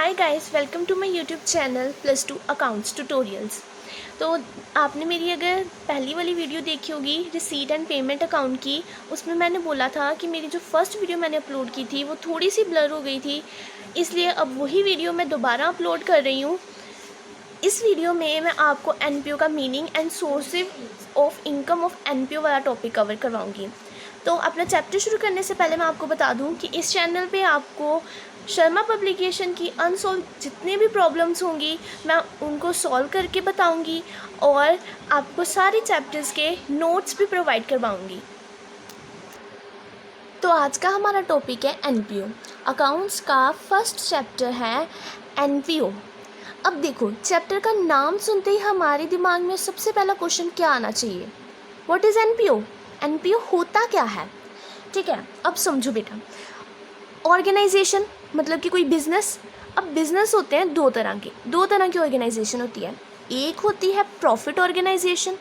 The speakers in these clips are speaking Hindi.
Hi guys, welcome to my YouTube channel +2 accounts tutorials. तो आपने मेरी अगर पहली वाली वीडियो देखी होगी रिसीट एंड पेमेंट अकाउंट की, उसमें मैंने बोला था कि मेरी जो फर्स्ट वीडियो मैंने अपलोड की थी वो थोड़ी सी ब्लर हो गई थी, इसलिए अब वही वीडियो मैं दोबारा अपलोड कर रही हूँ। इस वीडियो में मैं आपको एनपीओ का meaning and sources of income of NPO वाला टॉपिक कवर करवाऊँगी। तो अपना चैप्टर शुरू करने से पहले मैं आपको बता दूं कि इस चैनल पे आपको शर्मा पब्लिकेशन की अनसॉल्व जितने भी प्रॉब्लम्स होंगी मैं उनको सॉल्व करके बताऊंगी और आपको सारे चैप्टर्स के नोट्स भी प्रोवाइड करवाऊंगी। तो आज का हमारा टॉपिक है एनपीओ। अकाउंट्स का फर्स्ट चैप्टर है एनपीओ। अब देखो, चैप्टर का नाम सुनते ही हमारे दिमाग में सबसे पहला क्वेश्चन क्या आना चाहिए? What is NPO? एनपीओ होता क्या है? ठीक है, अब समझो बेटा। ऑर्गेनाइजेशन मतलब कि कोई बिजनेस। अब बिजनेस होते हैं दो तरह की ऑर्गेनाइजेशन होती है। एक होती है प्रॉफिट ऑर्गेनाइजेशन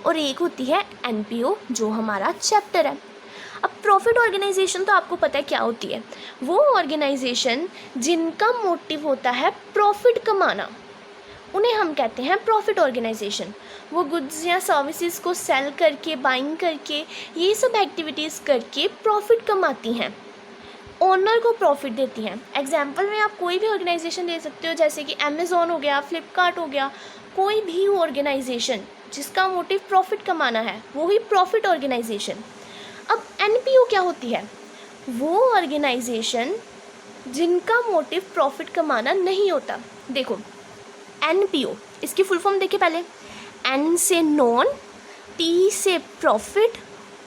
और एक होती है एनपीओ, जो हमारा चैप्टर है। अब प्रॉफिट ऑर्गेनाइजेशन तो आपको पता है क्या होती है। वो ऑर्गेनाइजेशन जिनका मोटिव होता है प्रॉफिट कमाना, उन्हें हम कहते हैं प्रॉफिट ऑर्गेनाइजेशन। वो गुड्स या सर्विसेज को सेल करके, बाइंग करके, ये सब एक्टिविटीज़ करके प्रॉफिट कमाती हैं, ओनर को प्रॉफिट देती हैं। एग्जाम्पल में आप कोई भी ऑर्गेनाइजेशन ले सकते हो, जैसे कि अमेज़ॉन हो गया, फ्लिपकार्ट हो गया। कोई भी ऑर्गेनाइजेशन जिसका मोटिव प्रॉफिट कमाना है वो ही प्रॉफिट ऑर्गेनाइजेशन। अब एनपीओ क्या होती है? वो ऑर्गेनाइजेशन जिनका मोटिव प्रॉफिट कमाना नहीं होता। देखो, एनपीओ इसकी फुल फॉर्म देखिए पहले। एन से नॉन, पी से प्रॉफिट,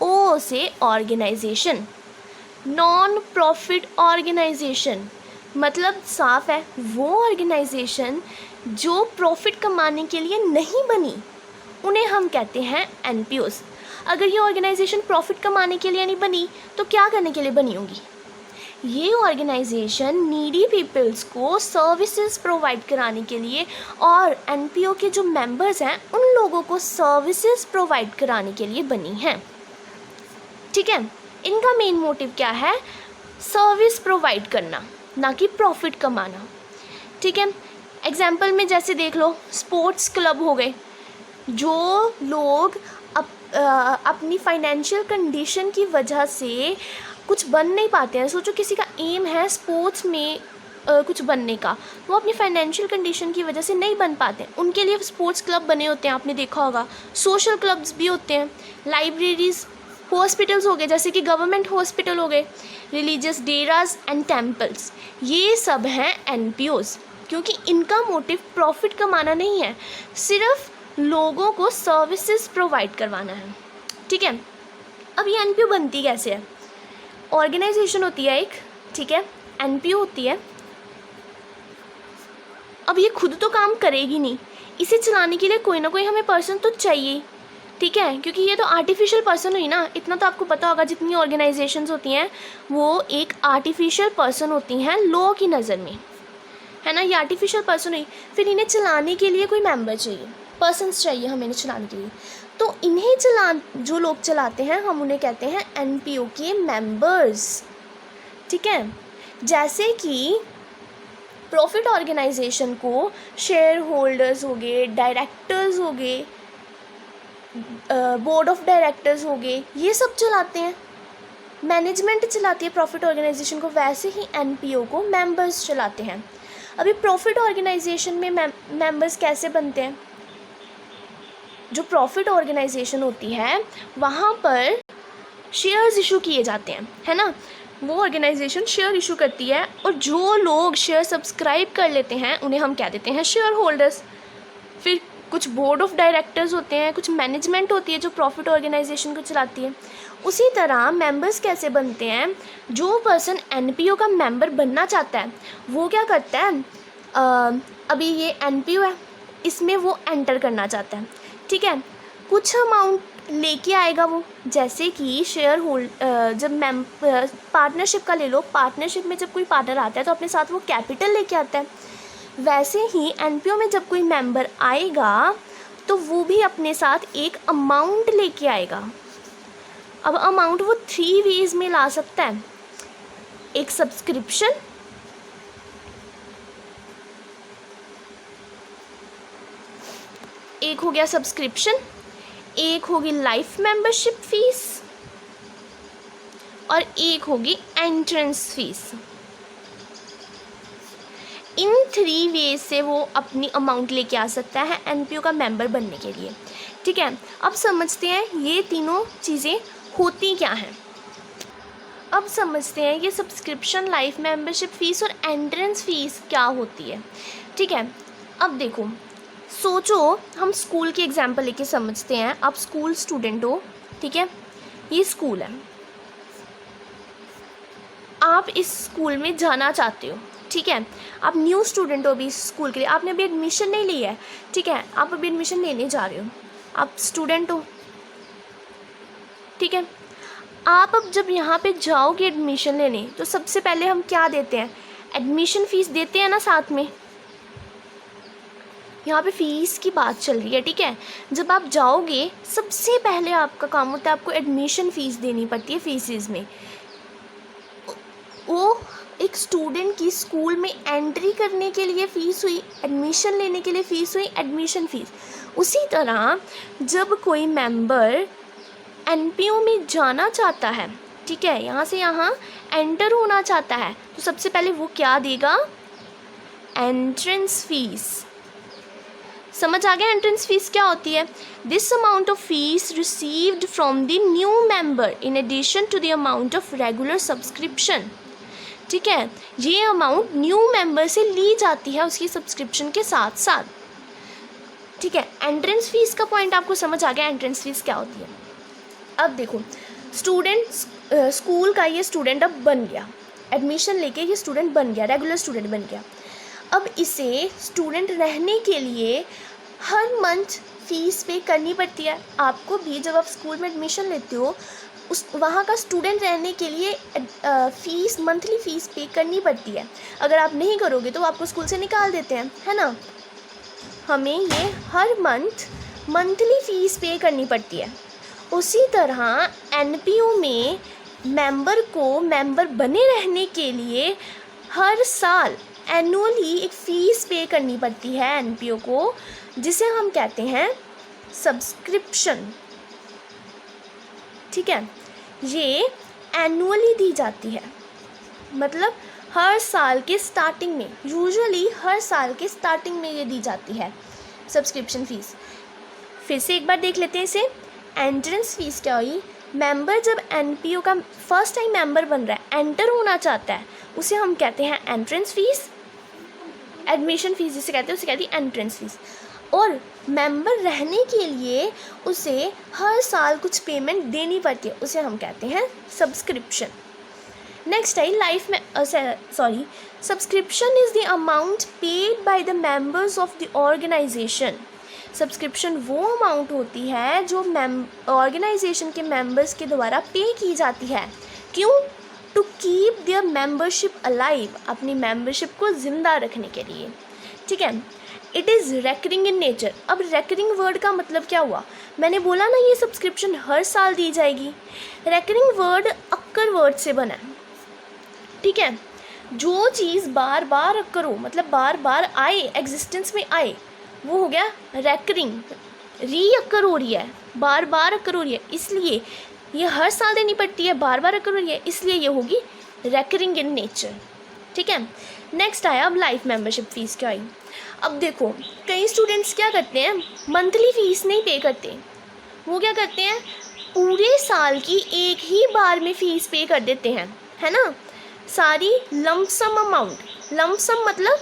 ओ से ऑर्गेनाइजेशन। नॉन प्रॉफिट ऑर्गेनाइजेशन मतलब साफ है, वो ऑर्गेनाइजेशन जो प्रॉफिट कमाने के लिए नहीं बनी, उन्हें हम कहते हैं एनपीओस। अगर ये ऑर्गेनाइजेशन प्रॉफिट कमाने के लिए नहीं बनी तो क्या करने के लिए बनी होगी? ये ऑर्गेनाइजेशन नीडी पीपल्स को सर्विसेज प्रोवाइड कराने के लिए और एनपीओ के जो मेंबर्स हैं उन लोगों को सर्विसेज प्रोवाइड कराने के लिए बनी हैं। ठीक है, इनका मेन मोटिव क्या है? सर्विस प्रोवाइड करना, ना कि प्रॉफिट कमाना। ठीक है, एग्जाम्पल में जैसे देख लो, स्पोर्ट्स क्लब हो गए। जो लोग अपनी फाइनेंशियल कंडीशन की वजह से कुछ बन नहीं पाते हैं, सोचो किसी का एम है स्पोर्ट्स में कुछ बनने का, वो अपनी फाइनेंशियल कंडीशन की वजह से नहीं बन पाते, उनके लिए स्पोर्ट्स क्लब बने होते हैं, आपने देखा होगा। सोशल क्लब्स भी होते हैं, लाइब्रेरीज, हॉस्पिटल्स हो गए, जैसे कि गवर्नमेंट हॉस्पिटल हो गए, रिलीजियस डेराज एंड टेम्पल्स, ये सब हैं एनपीओज, क्योंकि इनका मोटिव प्रॉफिट कमाना नहीं है, सिर्फ लोगों को सर्विसेज प्रोवाइड करवाना है। ठीक है, अब ये एनपीओ बनती कैसे है? ऑर्गेनाइजेशन होती है एक, ठीक है, एनपीओ होती है। अब ये खुद तो काम करेगी नहीं, इसे चलाने के लिए कोई ना कोई हमें पर्सन तो चाहिए। ठीक है, क्योंकि ये तो आर्टिफिशियल पर्सन हुई ना, इतना तो आपको पता होगा। जितनी ऑर्गेनाइजेशंस होती हैं वो एक आर्टिफिशियल पर्सन होती हैं लॉ की नज़र में, है ना। ये आर्टिफिशियल पर्सन हुई, फिर इन्हें चलाने के लिए कोई मेंबर चाहिए, पर्सन्स चाहिए हमें इन्हें चलाने के लिए। तो इन्हें जो लोग चलाते हैं हम उन्हें कहते हैं एनपीओ के मेंबर्स। ठीक है, जैसे कि प्रॉफिट ऑर्गेनाइजेशन को शेयर होल्डर्स हो गए, डायरेक्टर्स हो गए, बोर्ड ऑफ डायरेक्टर्स हो गए, ये सब चलाते हैं, मैनेजमेंट चलाती है प्रॉफिट ऑर्गेनाइजेशन को, वैसे ही एनपीओ को मेंबर्स चलाते हैं। अभी प्रॉफिट ऑर्गेनाइजेशन में मेंबर्स कैसे बनते हैं? जो प्रॉफिट ऑर्गेनाइजेशन होती है वहाँ पर शेयर्स इशू किए जाते हैं, है ना। वो ऑर्गेनाइजेशन शेयर इशू करती है और जो लोग शेयर सब्सक्राइब कर लेते हैं उन्हें हम कह देते हैं शेयर होल्डर्स। फिर कुछ बोर्ड ऑफ डायरेक्टर्स होते हैं, कुछ मैनेजमेंट होती है जो प्रॉफिट ऑर्गेनाइजेशन को चलाती है। उसी तरह मेंबर्स कैसे बनते हैं? जो पर्सन एनपीओ का मेंबर बनना चाहता है वो क्या करता है, अभी ये एनपीओ है, इसमें वो एंटर करना चाहता है। ठीक है, कुछ अमाउंट लेके आएगा वो, जैसे कि शेयर होल्ड जब पार्टनरशिप का ले लो, पार्टनरशिप में जब कोई पार्टनर आता है तो अपने साथ वो कैपिटल लेके आता है। वैसे ही एनपीओ में जब कोई मेंबर आएगा तो वो भी अपने साथ एक अमाउंट लेके आएगा। अब अमाउंट वो 3 वेज में ला सकता है। एक सब्सक्रिप्शन, एक हो गया सब्सक्रिप्शन, एक होगी लाइफ मेंबरशिप फीस और एक होगी एंट्रेंस फीस। इन 3 वे से वो अपनी अमाउंट लेके आ सकता है एनपीओ का मेंबर बनने के लिए। ठीक है, अब समझते हैं ये तीनों चीज़ें होती क्या हैं। अब समझते हैं ये सब्सक्रिप्शन, लाइफ मेंबरशिप फ़ीस और एंट्रेंस फ़ीस क्या होती है। ठीक है, अब देखो, सोचो हम स्कूल की एग्जांपल लेके समझते हैं। आप स्कूल स्टूडेंट हो, ठीक है, ये स्कूल है, आप इस स्कूल में जाना चाहते हो। ठीक है, आप न्यू स्टूडेंट हो अभी इस स्कूल के लिए, आपने अभी एडमिशन नहीं ली है। ठीक है, आप अभी एडमिशन लेने जा रहे हो, आप स्टूडेंट हो। ठीक है, आप अब जब यहाँ पे जाओगे एडमिशन लेने तो सबसे पहले हम क्या देते हैं, एडमिशन फ़ीस देते हैं ना साथ में। यहाँ पे फ़ीस की बात चल रही है। ठीक है, जब आप जाओगे सबसे पहले आपका काम होता है आपको एडमिशन फ़ीस देनी पड़ती है। फीसिस में वो एक स्टूडेंट की स्कूल में एंट्री करने के लिए फ़ीस हुई, एडमिशन लेने के लिए फ़ीस हुई, एडमिशन फ़ीस। उसी तरह जब कोई मेंबर एनपीओ में जाना चाहता है, ठीक है, यहाँ से यहाँ एंटर होना चाहता है, तो सबसे पहले वो क्या देगा, एंट्रेंस फ़ीस। समझ आ गया एंट्रेंस फ़ीस क्या होती है। This amount of fee received from the new member in addition to the amount of regular subscription. ठीक है, ये अमाउंट न्यू मेंबर से ली जाती है उसकी सब्सक्रिप्शन के साथ साथ। ठीक है, एंट्रेंस फ़ीस का पॉइंट आपको समझ आ गया, एंट्रेंस फ़ीस क्या होती है। अब देखो, स्कूल का ये स्टूडेंट अब बन गया, एडमिशन लेके ये स्टूडेंट बन गया, रेगुलर स्टूडेंट बन गया। अब इसे स्टूडेंट रहने के लिए हर मंथ फ़ीस पे करनी पड़ती है। आपको भी जब आप स्कूल में एडमिशन लेते हो उस वहाँ का स्टूडेंट रहने के लिए फ़ीस, मंथली फ़ीस पे करनी पड़ती है। अगर आप नहीं करोगे तो आपको स्कूल से निकाल देते हैं, है ना। हमें ये हर मंथ मंथली फ़ीस पे करनी पड़ती है। उसी तरह एनपीओ में मेंबर को मेंबर बने रहने के लिए हर साल एनुअली एक फ़ीस पे करनी पड़ती है एनपीओ को, जिसे हम कहते हैं सब्सक्रिप्शन। ठीक है, ये एनुअली दी जाती है, मतलब हर साल के स्टार्टिंग में, यूजुअली हर साल के स्टार्टिंग में ये दी जाती है सब्सक्रिप्शन फ़ीस। फिर से एक बार देख लेते हैं इसे। एंट्रेंस फ़ीस क्या हुई, मेंबर जब एनपीओ का फर्स्ट टाइम मेंबर बन रहा है, एंटर होना चाहता है, उसे हम कहते हैं एंट्रेंस फ़ीस। एडमिशन फ़ीस जिसे कहते हैं उसे कहती है एंट्रेंस फ़ीस। और मेंबर रहने के लिए उसे हर साल कुछ पेमेंट देनी पड़ती है, उसे हम कहते हैं सब्सक्रिप्शन। नेक्स्ट है लाइफ में subscription is the amount paid by the members of the organisation. Subscription वो अमाउंट होती है जो ऑर्गेनाइजेशन के मेंबर्स के द्वारा पे की जाती है। क्यों, to keep their membership alive, अपनी मेंबरशिप को ज़िंदा रखने के लिए। ठीक है, it is recurring in nature. अब रेकरिंग वर्ड का मतलब क्या हुआ, मैंने बोला ना ये सब्सक्रिप्शन हर साल दी जाएगी। रेकरिंग वर्ड अक्कर वर्ड से बना है। ठीक है, जो चीज़ बार बार अक्कर हो, मतलब बार बार आए, एग्जिस्टेंस में आए, वो हो गया रेकरिंग। री अक्कर हो रही है, बार बार अक्कर हो रही है, इसलिए ये हर साल देनी पड़ती है, बार बार अक्कर हो रही है, इसलिए ये होगी रेकरिंग इन नेचर। ठीक है, नेक्स्ट आया अब लाइफ मेंबरशिप फ़ीस क्या आई। अब देखो, कई स्टूडेंट्स क्या करते हैं, मंथली फ़ीस नहीं पे करते, वो क्या करते हैं, पूरे साल की एक ही बार में फ़ीस पे कर देते हैं, है ना। सारी लमसम अमाउंट, लमसम मतलब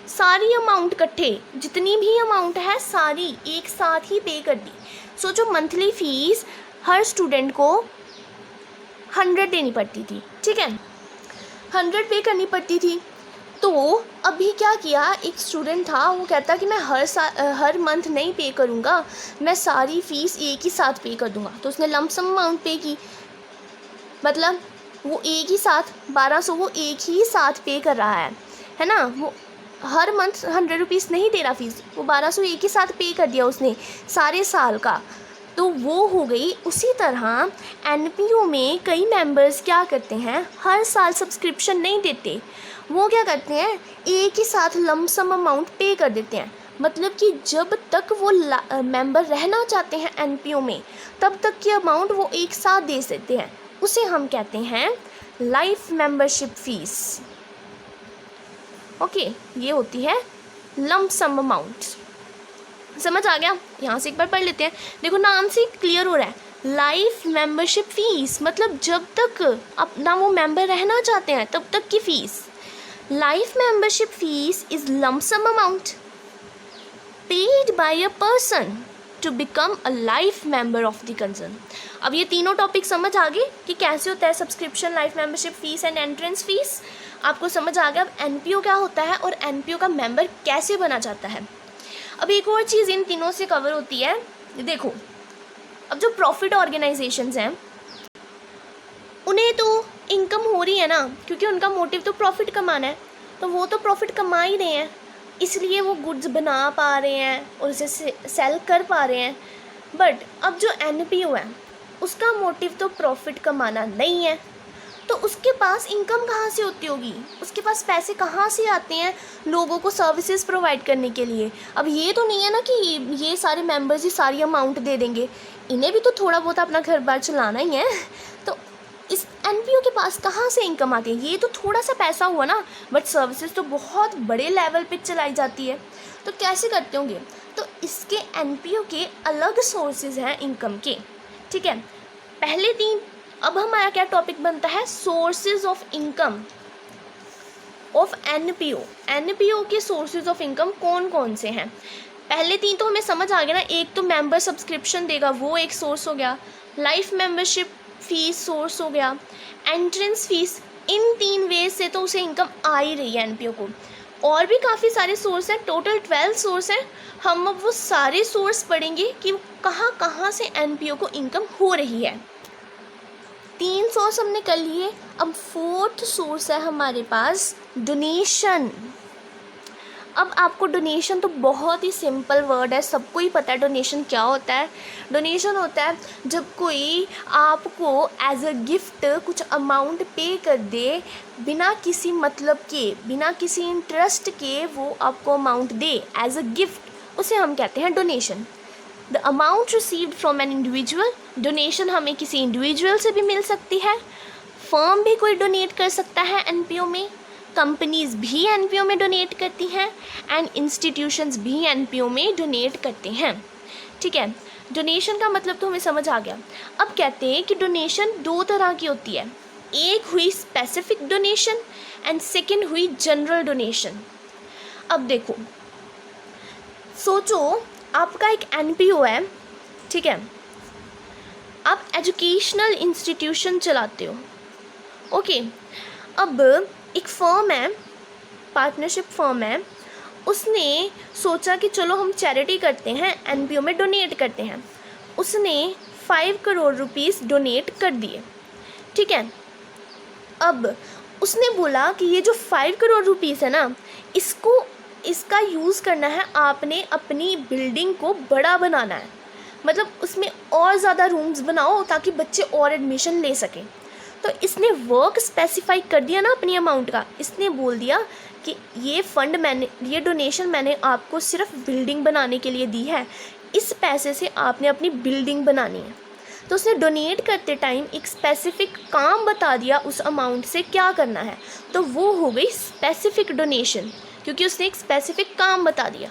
सारी अमाउंट इकट्ठे, जितनी भी अमाउंट है सारी एक साथ ही पे कर दी। सोचो मंथली फ़ीस हर स्टूडेंट को 100 देनी पड़ती थी। ठीक है, 100 पे करनी पड़ती थी। तो अभी क्या किया, एक स्टूडेंट था, वो कहता कि मैं हर मंथ नहीं पे करूँगा, मैं सारी फ़ीस एक ही साथ पे कर दूँगा। तो उसने लमसम अमाउंट पे की, मतलब वो एक ही साथ 1200 वो एक ही साथ पे कर रहा है ना। वो हर मंथ 100 रुपीज़ नहीं दे रहा फ़ीस, वो 1200 एक ही साथ पे कर दिया उसने सारे साल का, तो वो हो गई। उसी तरह एनपीओ में कई मेंबर्स क्या करते हैं, हर साल सब्सक्रिप्शन नहीं देते, वो क्या करते हैं, एक ही साथ लमसम अमाउंट पे कर देते हैं। मतलब कि जब तक वो मेंबर रहना चाहते हैं एनपीओ में तब तक की अमाउंट वो एक साथ दे सकते हैं, उसे हम कहते हैं लाइफ मेंबरशिप फीस। ओके, ये होती है लंप सम अमाउंट। समझ आ गया? यहाँ से एक बार पढ़ लेते हैं। देखो नाम से क्लियर हो रहा है, लाइफ मेंबरशिप फीस मतलब जब तक अपना वो मेंबर रहना चाहते हैं तब तक की fees. Life membership fee is lump sum amount paid by a person to become a life member of the concern. अब ये तीनों टॉपिक समझ आ गए कि कैसे होता है subscription, life membership fees and entrance fees. आपको समझ आ गया अब एनपीओ क्या होता है और एनपीओ का मेंबर कैसे बना जाता है। अब एक और चीज़ इन तीनों से कवर होती है। देखो अब जो प्रॉफिट ऑर्गेनाइजेशंस हैं उन्हें तो इनकम हो रही है ना, क्योंकि उनका मोटिव तो प्रॉफिट कमाना है, तो वो तो प्रॉफिट कमा ही रहे हैं, इसलिए वो गुड्स बना पा रहे हैं और उसे सेल कर पा रहे हैं। बट अब जो एनपीओ है उसका मोटिव तो प्रॉफिट कमाना नहीं है, तो उसके पास इनकम कहाँ से होती होगी, उसके पास पैसे कहाँ से आते हैं लोगों को सर्विसेज प्रोवाइड करने के लिए। अब ये तो नहीं है ना कि ये सारे मेंबर्स ही सारी अमाउंट दे देंगे, इन्हें भी तो थोड़ा बहुत अपना घर बार चलाना ही है। तो इस एनपीओ के पास कहाँ से इनकम आती है? ये तो थोड़ा सा पैसा हुआ ना, बट सर्विसेज तो बहुत बड़े लेवल पे चलाई जाती है। तो कैसे करते होंगे? तो इसके एनपीओ के अलग सोर्सेज हैं इनकम के, ठीक है। पहले तीन, अब हमारा क्या टॉपिक बनता है, sources of income of NPO. NPO के सोर्सेज ऑफ इनकम कौन कौन से हैं? पहले तीन तो हमें समझ आ गया ना, एक तो मेंबर सब्सक्रिप्शन देगा वो एक सोर्स हो गया, लाइफ मेंबरशिप फीस सोर्स हो गया, एंट्रेंस फीस। इन तीन वेज से तो उसे इनकम आ ही रही है एनपीओ को। और भी काफ़ी सारे सोर्स हैं, टोटल 12 सोर्स हैं। हम अब वो सारे सोर्स पढ़ेंगे कि कहाँ कहाँ से एनपीओ को इनकम हो रही है। 3 सोर्स हमने कर लिए। अब 4th सोर्स है हमारे पास डोनेशन। अब आपको डोनेशन तो बहुत ही सिंपल वर्ड है, सबको ही पता है डोनेशन क्या होता है। डोनेशन होता है जब कोई आपको एज अ गिफ्ट कुछ अमाउंट पे कर दे, बिना किसी मतलब के, बिना किसी इंटरेस्ट के वो आपको अमाउंट दे एज अ गिफ्ट, उसे हम कहते हैं donation. The amount received from an individual, donation हमें किसी इंडिविजुअल से भी मिल सकती है, फर्म भी कोई डोनेट कर सकता है एनपीओ में, कंपनीज भी एनपीओ में डोनेट करती हैं एंड इंस्टीट्यूशंस भी एनपीओ में डोनेट करते हैं, ठीक है। डोनेशन का मतलब तो हमें समझ आ गया। अब कहते हैं कि डोनेशन 2 तरह की होती है, एक हुई स्पेसिफिक डोनेशन एंड सेकंड हुई जनरल डोनेशन। अब देखो, सोचो आपका एक एनपीओ है, ठीक है, आप एजुकेशनल इंस्टीट्यूशन चलाते हो, ओके। अब एक फर्म है, पार्टनरशिप फर्म है, उसने सोचा कि चलो हम चैरिटी करते हैं, एनपीओ में डोनेट करते हैं। उसने 5 करोड़ रुपीस डोनेट कर दिए, ठीक है। अब उसने बोला कि ये जो 5 करोड़ रुपीस है ना, इसका यूज़ करना है, आपने अपनी बिल्डिंग को बड़ा बनाना है, मतलब उसमें और ज़्यादा रूम्स बनाओ ताकि बच्चे और एडमिशन ले सकें। तो इसने वर्क स्पेसिफाई कर दिया ना अपनी अमाउंट का, इसने बोल दिया कि ये डोनेशन मैंने आपको सिर्फ बिल्डिंग बनाने के लिए दी है, इस पैसे से आपने अपनी बिल्डिंग बनानी है। तो उसने डोनेट करते टाइम एक स्पेसिफिक काम बता दिया उस अमाउंट से क्या करना है, तो वो हो गई स्पेसिफिक डोनेशन, क्योंकि उसने एक स्पेसिफिक काम बता दिया।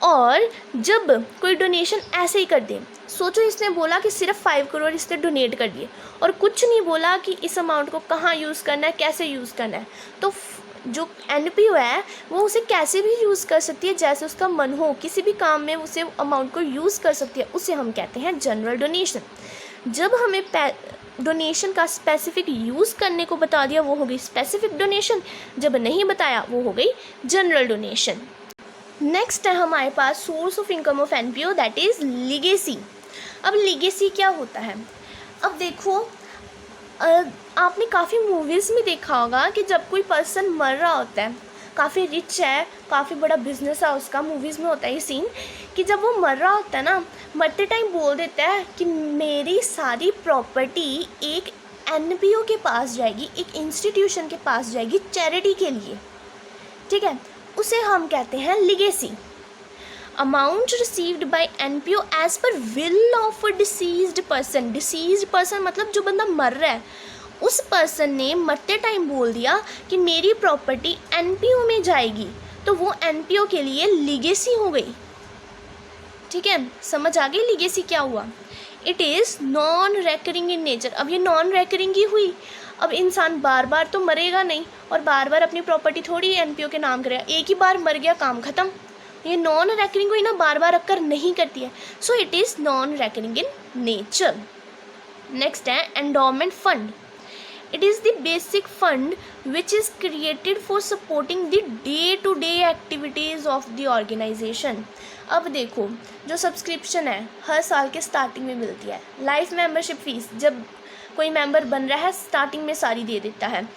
और जब कोई डोनेशन ऐसे ही कर दे, सोचो इसने बोला कि सिर्फ 5 करोड़ इसने डोनेट कर दिए और कुछ नहीं बोला कि इस अमाउंट को कहाँ यूज़ करना है, कैसे यूज़ करना है, तो जो एनपीओ है वो उसे कैसे भी यूज़ कर सकती है, जैसे उसका मन हो, किसी भी काम में उसे अमाउंट को यूज़ कर सकती है, उसे हम कहते हैं जनरल डोनेशन। जब हमें डोनेशन का स्पेसिफिक यूज़ करने को बता दिया वो हो गई स्पेसिफिक डोनेशन, जब नहीं बताया वो हो गई जनरल डोनेशन। नेक्स्ट है हमारे पास source of income of NPO, that is legacy. अब लीगेसी क्या होता है? अब देखो, आपने काफ़ी मूवीज़ में देखा होगा कि जब कोई पर्सन मर रहा होता है, काफ़ी रिच है, काफ़ी बड़ा बिजनेस है उसका, मूवीज़ में होता है ये सीन कि जब वो मर रहा होता है ना, मरते टाइम बोल देता है कि मेरी सारी प्रॉपर्टी एक एनपीओ के पास जाएगी, एक इंस्टीट्यूशन के पास जाएगी चैरिटी के लिए, ठीक है, उसे हम कहते हैं legacy. Amount received by NPO as per will of a deceased person. Deceased person मतलब जो बंदा मर रहा है, उस पर्सन ने मरते टाइम बोल दिया कि मेरी प्रॉपर्टी एनपीओ में जाएगी, तो वो एनपीओ के लिए लीगेसी हो गई। ठीक है, समझ आ गई लीगेसी क्या हुआ। It is non recurring in nature. अब ये नॉन रेकरिंग ही हुई। अब इंसान बार बार तो मरेगा नहीं और बार बार अपनी प्रॉपर्टी थोड़ी एनपीओ के नाम करेगा। एक ही बार मर गया, काम ख़त्म। ये नॉन रेकरिंग हुई ना, बार बार अक्कर नहीं करती है, so it is non recurring in nature. Next है endowment fund. It is the basic fund which is created for supporting the day-to-day activities of the organization. अब देखो, जो सब्सक्रिप्शन है हर साल के स्टार्टिंग में मिलती है। लाइफ मेंबरशिप फ़ीस जब कोई मेंबर बन रहा है स्टार्टिंग में सारी दे देता है।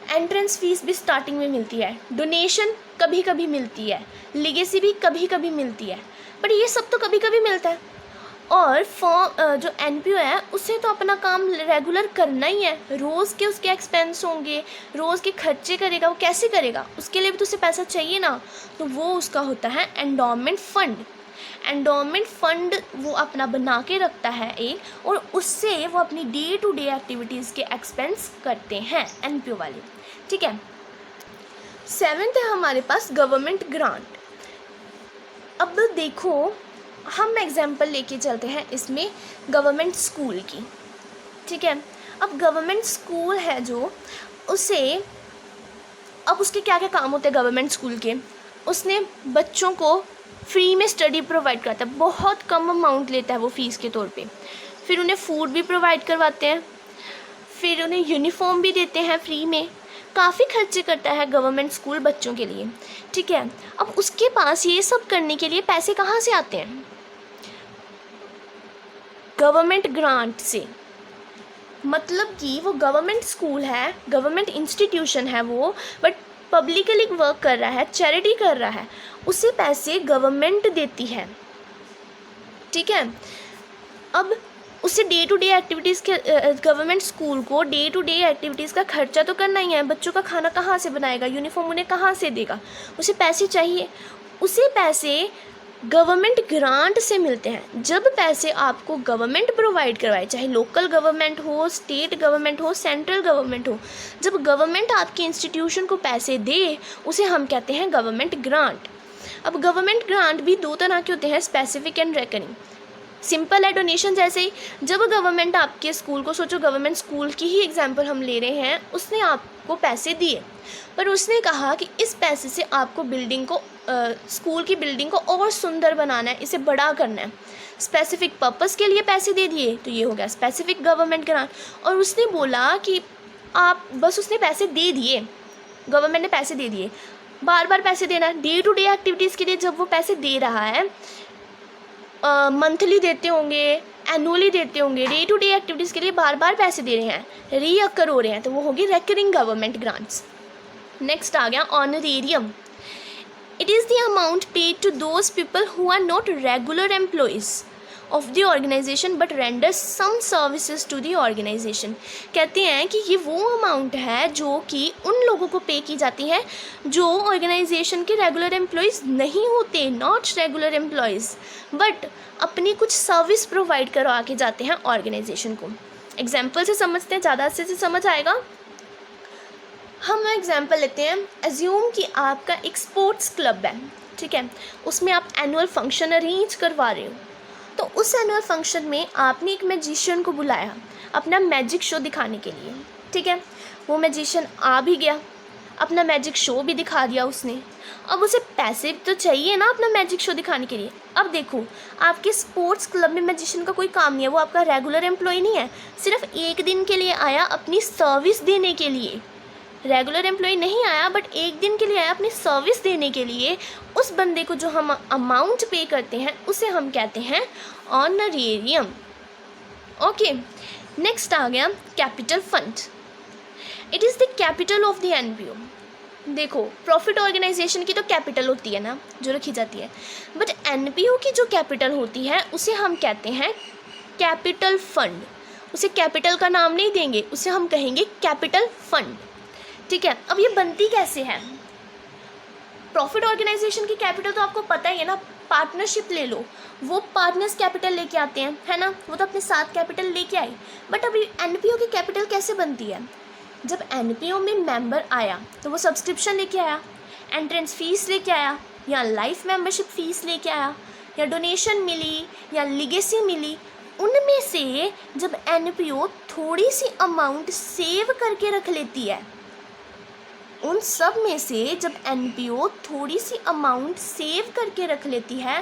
एंट्रेंस फ़ीस भी स्टार्टिंग में मिलती है। डोनेशन कभी कभी मिलती है। लीगेसी भी कभी कभी मिलती है, बट ये सब तो कभी कभी मिलता है। और फॉर्म जो एनपीओ है उसे तो अपना काम रेगुलर करना ही है। रोज़ के उसके एक्सपेंस होंगे, रोज़ के खर्चे करेगा, वो कैसे करेगा, उसके लिए भी तो उसे पैसा चाहिए ना। तो वो उसका होता है एंडोमेंट फ़ंड। एंडोमेंट फ़ंड वो अपना बना के रखता है एक, और उससे वो अपनी डे टू डे एक्टिविटीज़ के एक्सपेंस करते हैं एनपीओ वाले। ठीक है, 7th है हमारे पास गवर्नमेंट ग्रांट। अब देखो, हम एग्जाम्पल लेके चलते हैं इसमें गवर्नमेंट स्कूल की। ठीक है, अब गवर्नमेंट स्कूल है जो, उसे अब उसके क्या क्या काम होते हैं गवर्नमेंट स्कूल के। उसने बच्चों को फ्री में स्टडी प्रोवाइड करता है, बहुत कम अमाउंट लेता है वो फ़ीस के तौर पे। फिर उन्हें फूड भी प्रोवाइड करवाते हैं, फिर उन्हें यूनिफॉर्म भी देते हैं फ्री में। काफ़ी खर्चे करता है गवर्नमेंट स्कूल बच्चों के लिए। ठीक है, अब उसके पास ये सब करने के लिए पैसे कहाँ से आते हैं? गवर्नमेंट ग्रांट से। मतलब कि वो गवर्नमेंट स्कूल है, गवर्नमेंट इंस्टीट्यूशन है वो, बट पब्लिकली वर्क कर रहा है, चैरिटी कर रहा है, उसे पैसे गवर्नमेंट देती है। ठीक है, अब उसे डे टू डे एक्टिविटीज़ के गवर्नमेंट स्कूल को डे टू डे एक्टिविटीज़ का खर्चा तो करना ही है। बच्चों का खाना कहाँ से बनाएगा, यूनिफॉर्म उन्हें कहाँ से देगा, उसे पैसे चाहिए। उसे पैसे गवर्नमेंट ग्रांट से मिलते हैं। जब पैसे आपको गवर्नमेंट प्रोवाइड करवाए, चाहे लोकल गवर्नमेंट हो, स्टेट गवर्नमेंट हो, सेंट्रल गवर्नमेंट हो, जब गवर्नमेंट आपके इंस्टीट्यूशन को पैसे दे, उसे हम कहते हैं गवर्नमेंट ग्रांट। अब गवर्नमेंट ग्रांट भी 2 तरह के होते हैं, स्पेसिफिक एंड रेकरिंग। सिंपल है डोनेशन जैसे ही, जब गवर्नमेंट आपके स्कूल को, सोचो गवर्नमेंट स्कूल की ही एग्जांपल हम ले रहे हैं, उसने आपको पैसे दिए, पर उसने कहा कि इस पैसे से आपको बिल्डिंग को, स्कूल की बिल्डिंग को और सुंदर बनाना है, इसे बड़ा करना है। स्पेसिफिक पर्पस के लिए पैसे दे दिए, तो ये हो गया स्पेसिफिक गवर्नमेंट ग्रांट। और उसने बोला कि आप बस, उसने पैसे दे दिए, गवर्नमेंट ने पैसे दे दिए, बार बार पैसे देना डे टू डे एक्टिविटीज़ के लिए। जब वो पैसे दे रहा है, मंथली देते होंगे, एनुअली देते होंगे, डे टू डे एक्टिविटीज़ के लिए बार बार पैसे दे रहे हैं, रीअकर हो रहे हैं, तो वो होगी रेकरिंग गवर्नमेंट ग्रांट्स। नेक्स्ट आ गया honorarium. It is the amount paid to those people who are not regular employees of the organisation but render some services to the organisation. कहते हैं कि ये वो अमाउंट है जो कि उन लोगों को पे की जाती है जो ऑर्गेनाइजेशन के रेगुलर एम्प्लॉयज़ नहीं होते, नॉट रेगुलर एम्प्लॉयज़, बट अपनी कुछ सर्विस प्रोवाइड करवा के जाते हैं ऑर्गेनाइजेशन को। एग्जाम्पल से समझते हैं, ज़्यादा अच्छे से समझ आएगा। हम एग्जाम्पल लेते हैं, एज्यूम कि आपका एक स्पोर्ट्स क्लब है। ठीक है, उसमें आप एनुअल फंक्शन अरेंज करवा रहे हो, तो उस एनुअल फंक्शन में आपने एक मैजिशियन को बुलाया अपना मैजिक शो दिखाने के लिए। ठीक है, वो मैजिशियन आ भी गया, अपना मैजिक शो भी दिखा दिया उसने। अब उसे पैसे तो चाहिए ना अपना मैजिक शो दिखाने के लिए। अब देखो, आपके स्पोर्ट्स क्लब में मैजिशियन का कोई काम नहीं है, वो आपका रेगुलर एम्प्लॉय नहीं है, सिर्फ एक दिन के लिए आया अपनी सर्विस देने के लिए। रेगुलर एम्प्लॉय नहीं आया, बट एक दिन के लिए आया अपनी सर्विस देने के लिए। उस बंदे को जो हम अमाउंट पे करते हैं उसे हम कहते हैं ऑनरेरियम। ओके, नेक्स्ट आ गया capital fund. It is the capital of the NPO. देखो, प्रॉफिट ऑर्गेनाइजेशन की तो कैपिटल होती है ना, जो रखी जाती है, बट एनपीओ की जो कैपिटल होती है उसे हम कहते हैं कैपिटल फंड। उसे कैपिटल का नाम नहीं देंगे, उसे हम कहेंगे कैपिटल फंड। ठीक है, अब ये बनती कैसे है? प्रॉफिट ऑर्गेनाइजेशन की कैपिटल तो आपको पता ही है ना, पार्टनरशिप ले लो, वो पार्टनर्स कैपिटल लेके आते हैं, है ना, वो तो अपने साथ कैपिटल लेके आए। बट अभी एनपीओ की कैपिटल कैसे बनती है? जब एनपीओ में मेंबर आया तो वो सब्सक्रिप्शन लेके आया, एंट्रेंस फीस लेके आया, या लाइफ मेंबरशिप फीस लेके आया, या डोनेशन मिली, या लिगेसी मिली। उनमें से जब एनपीओ थोड़ी सी अमाउंट सेव करके रख लेती है, उन सब में से जब एनपीओ थोड़ी सी अमाउंट सेव करके रख लेती है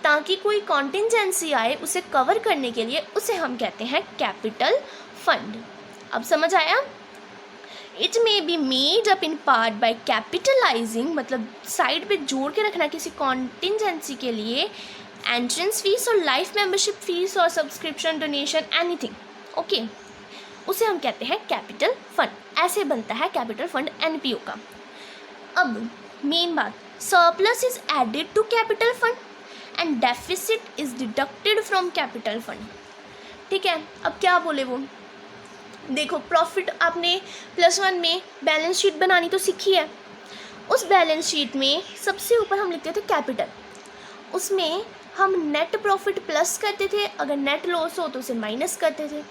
ताकि कोई कॉन्टिंजेंसी आए उसे कवर करने के लिए, उसे हम कहते हैं कैपिटल फंड। अब समझ आया? It may be made up in part by capitalising, मतलब साइड पे जोड़ के रखना किसी कॉन्टिंजेंसी के लिए, एंट्रेंस फीस और लाइफ मेंबरशिप फीस और सब्सक्रिप्शन, डोनेशन, एनीथिंग, ओके, उसे हम कहते हैं कैपिटल फंड। ऐसे बनता है कैपिटल फंड एनपीओ का। अब मेन बात, surplus is added to capital fund and deficit is deducted from capital fund. ठीक है, अब क्या बोले वो, देखो प्रॉफिट आपने +1 में बैलेंस शीट बनानी तो सीखी है। उस बैलेंस शीट में सबसे ऊपर हम लिखते थे कैपिटल, उसमें हम नेट प्रॉफिट प्लस करते थे, अगर नेट लॉस हो तो उसे माइनस करते थे,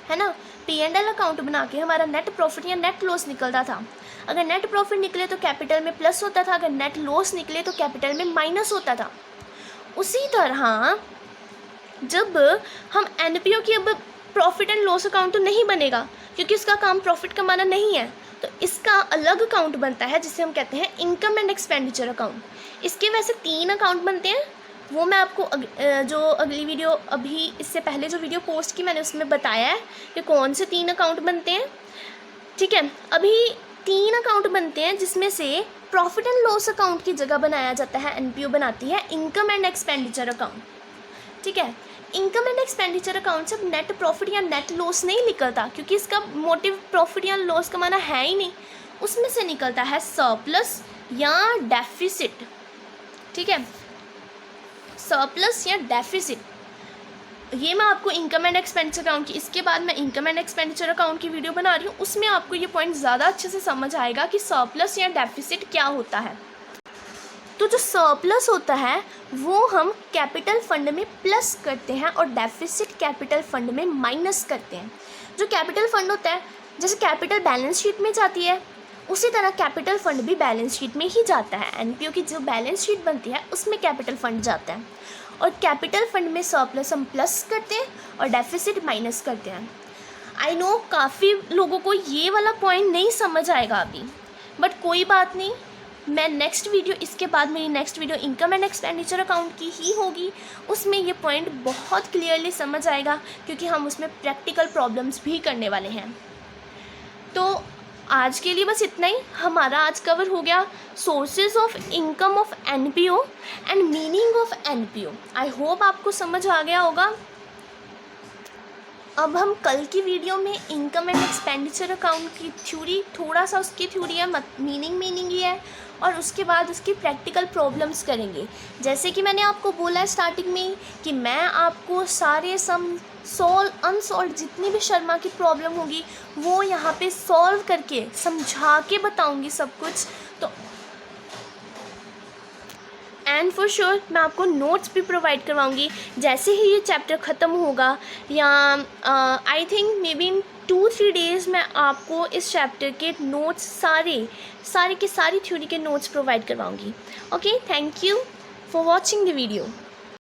है ना। P&L अकाउंट बना के हमारा नेट प्रॉफिट या नेट लॉस निकलता था। अगर नेट प्रॉफिट निकले तो कैपिटल में प्लस होता था, अगर नेट लॉस निकले तो कैपिटल में माइनस होता था। उसी तरह जब हम एनपीओ की, अब प्रॉफिट एंड लॉस अकाउंट तो नहीं बनेगा क्योंकि इसका काम प्रॉफिट कमाना नहीं है, तो इसका अलग अकाउंट बनता है जिसे हम कहते हैं इनकम एंड एक्सपेंडिचर अकाउंट। इसके वैसे 3 अकाउंट बनते हैं, वो मैं आपको जो अगली वीडियो, अभी इससे पहले जो वीडियो पोस्ट की मैंने उसमें बताया है कि कौन से 3 अकाउंट बनते हैं। ठीक है, अभी 3 अकाउंट बनते हैं जिसमें से प्रॉफिट एंड लॉस अकाउंट की जगह बनाया जाता है, एनपीओ बनाती है इनकम एंड एक्सपेंडिचर अकाउंट। ठीक है, इनकम एंड एक्सपेंडिचर अकाउंट से नेट प्रॉफिट या नेट लॉस नहीं निकलता क्योंकि इसका मोटिव प्रॉफिट या लॉस कमाना है ही नहीं, उसमें से निकलता है सरप्लस या डेफिसिट। ठीक है, सरप्लस या डेफिसिट, ये मैं आपको इनकम एंड एक्सपेंडिचर अकाउंट की, इसके बाद मैं इनकम एंड एक्सपेंडिचर अकाउंट की वीडियो बना रही हूँ, उसमें आपको ये पॉइंट ज़्यादा अच्छे से समझ आएगा कि सरप्लस या डेफिसिट क्या होता है। तो जो सरप्लस होता है वो हम कैपिटल फंड में प्लस करते हैं और डेफिसिट कैपिटल फंड में माइनस करते हैं। जो कैपिटल फंड होता है, जैसे कैपिटल बैलेंस शीट में जाती है, उसी तरह कैपिटल फंड भी बैलेंस शीट में ही जाता है। एनपीओ की जो बैलेंस शीट बनती है उसमें कैपिटल फंड जाता है, और कैपिटल फंड में सरप्लस हम प्लस करते हैं और डेफिसिट माइनस करते हैं। आई नो काफ़ी लोगों को ये वाला पॉइंट नहीं समझ आएगा अभी, बट कोई बात नहीं, मैं नेक्स्ट वीडियो, इसके बाद मेरी next video income and expenditure account की ही होगी, उसमें ये पॉइंट बहुत क्लियरली समझ आएगा क्योंकि हम उसमें प्रैक्टिकल प्रॉब्लम्स भी करने वाले हैं। तो आज के लिए बस इतना ही, हमारा आज कवर हो गया sources of income of NPO and meaning of NPO. I hope आपको समझ आ गया होगा। अब हम कल की वीडियो में इनकम एंड एक्सपेंडिचर अकाउंट की थ्योरी, थोड़ा सा उसकी थ्योरी है, मीनिंग ही है, और उसके बाद उसकी प्रैक्टिकल प्रॉब्लम्स करेंगे। जैसे कि मैंने आपको बोला है स्टार्टिंग में कि मैं आपको सारे अनसॉल्व जितनी भी शर्मा की प्रॉब्लम होगी वो यहाँ पे सॉल्व करके समझा के बताऊँगी सब कुछ। तो एंड फॉर श्योर मैं आपको नोट्स भी प्रोवाइड करवाऊँगी जैसे ही ये चैप्टर ख़त्म होगा, या I think may be in 2-3 days मैं आपको इस चैप्टर के नोट्स सारी की सारी थ्योरी के नोट्स प्रोवाइड करवाऊँगी। Okay, thank you for watching the video.